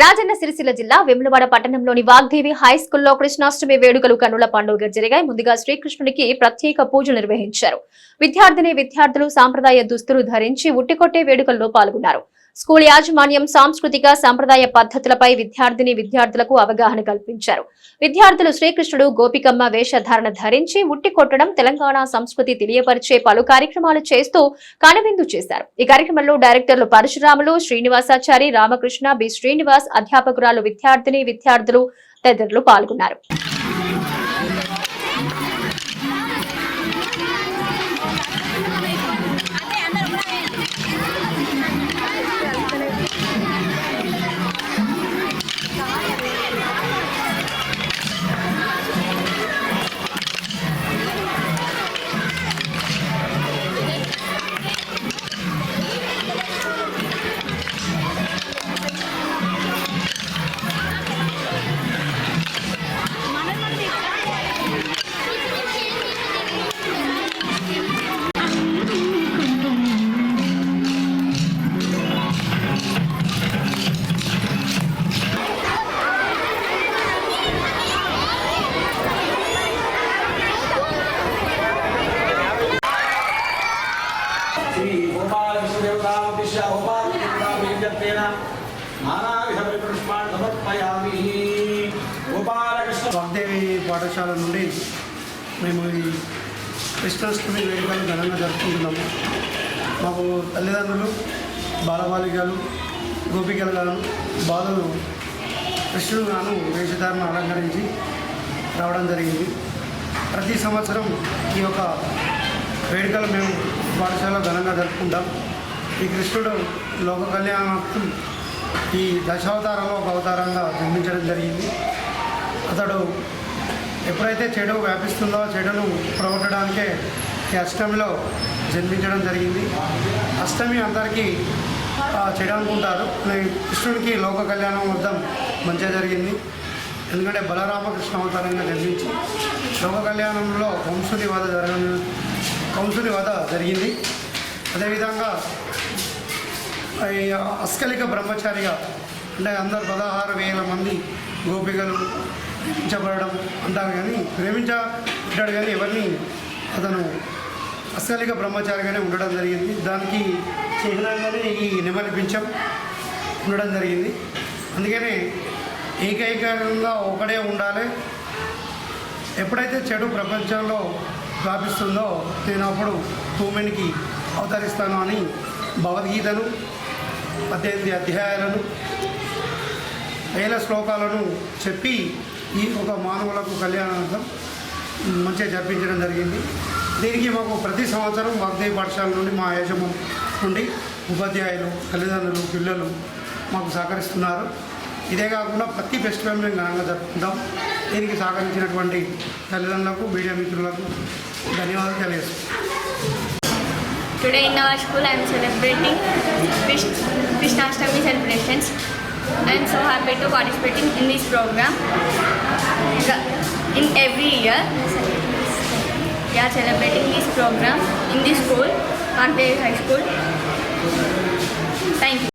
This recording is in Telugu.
రాజన్న సిరిసిల్ల జిల్లా వేములవాడ పట్టణంలోని వాగ్దేవి హైస్కూల్లో కృష్ణాష్టమి వేడుకలు కన్నుల పండుగ జరిగాయి. ముందుగా శ్రీకృష్ణునికి ప్రత్యేక పూజలు నిర్వహించారు. విద్యార్థులు సాంప్రదాయ దుస్తులు ధరించి ఉట్టికొట్టే వేడుకల్లో పాల్గొన్నారు. స్కూల్ యాజమాన్యం సాంస్కృతిక సంప్రదాయ పద్ధతులపై విద్యార్థులకు అవగాహన కల్పించారు. విద్యార్థులు శ్రీకృష్ణుడు గోపికమ్మ వేషధారణ ధరించి ఉట్టి కొట్టడం, తెలంగాణ సంస్కృతి తెలియపరిచే పలు కార్యక్రమాలు చేస్తూ కనువిందు చేశారు. ఈ కార్యక్రమంలో డైరెక్టర్లు పరశురాములు, శ్రీనివాసాచారి, రామకృష్ణ, బి శ్రీనివాస్, అధ్యాపకురాలు, విద్యార్థులు తదితరులు పాల్గొన్నారు. వాగ్దేవి పాఠశాల నుండి మేము ఈ కృష్ణాష్టమి వేడుకలు ఘనంగా జరుపుకుంటున్నాము. మాకు తల్లిదండ్రులు, బాలబాలికలు, గోపికలు గాను, బాలలు కృష్ణుడు గాను వేషధారణ అలంకరించి రావడం జరిగింది. ప్రతి సంవత్సరం ఈ యొక్క వేడుకలు మేము పాఠశాలలో ఘనంగా జరుపుకుంటాం. ఈ కృష్ణుడు లోక కళ్యాణార్థం ఈ దశావతారంలో ఒక అవతారంగా జన్మించడం జరిగింది. అతడు ఎప్పుడైతే చెడు వ్యాపిస్తుందో చెడును పోగొట్టడానికే ఈ అష్టమిలో జన్మించడం జరిగింది. అష్టమి అందరికీ చెడు అనుకుంటారు. కృష్ణుడికి లోక కళ్యాణం వద్దాం మంచిగా జరిగింది. ఎందుకంటే బలరామకృష్ణ అవతారంగా జన్మించి లోక కళ్యాణంలో కంసుని వధ జరిగింది. అదేవిధంగా అస్కలిక బ్రహ్మచారిగా అంటే అందరు 16,000 మంది గోపికలు ప్రేమించబడడం అంటారు, కానీ ప్రేమించబడ్డాడు కానీ ఎవరిని అతను అస్కలిక బ్రహ్మచారిగానే ఉండడం జరిగింది. దానికి చిహ్నంగానే ఈ నెమలి పింఛం ఉండడం జరిగింది. అందుకనే ఏకైకంగా ఒకడే ఉండాలి. ఎప్పుడైతే చెడు ప్రపంచంలో వ్యాపిస్తుందో నేను అప్పుడు భూమికి అవతరిస్తాను అని భగవద్గీతను 18 అధ్యాయాలను 1000 శ్లోకాలను చెప్పి ఈ ఒక మానవులకు కళ్యాణార్థం మంచిగా జరిపించడం జరిగింది. దీనికి మాకు ప్రతి సంవత్సరం వాగ్దేవి పాఠశాల నుండి మా యాజమాన్యం నుండి ఉపాధ్యాయులు, తల్లిదండ్రులు, పిల్లలు మాకు సహకరిస్తున్నారు. ఇదే కాకుండా ప్రతి ఫెస్టివల్ మేము ఘనంగా జరుపుకుంటాం. దీనికి సహకరించినటువంటి తల్లిదండ్రులకు, మీడియా మిత్రులకు ధన్యవాదాలు తెలియజేస్తున్నాం. Today in our school I am celebrating Krishnashtami celebrations. I am so happy to participating in this program. In every year we are celebrating this program in this school, Vaagdevi High School. Thank you.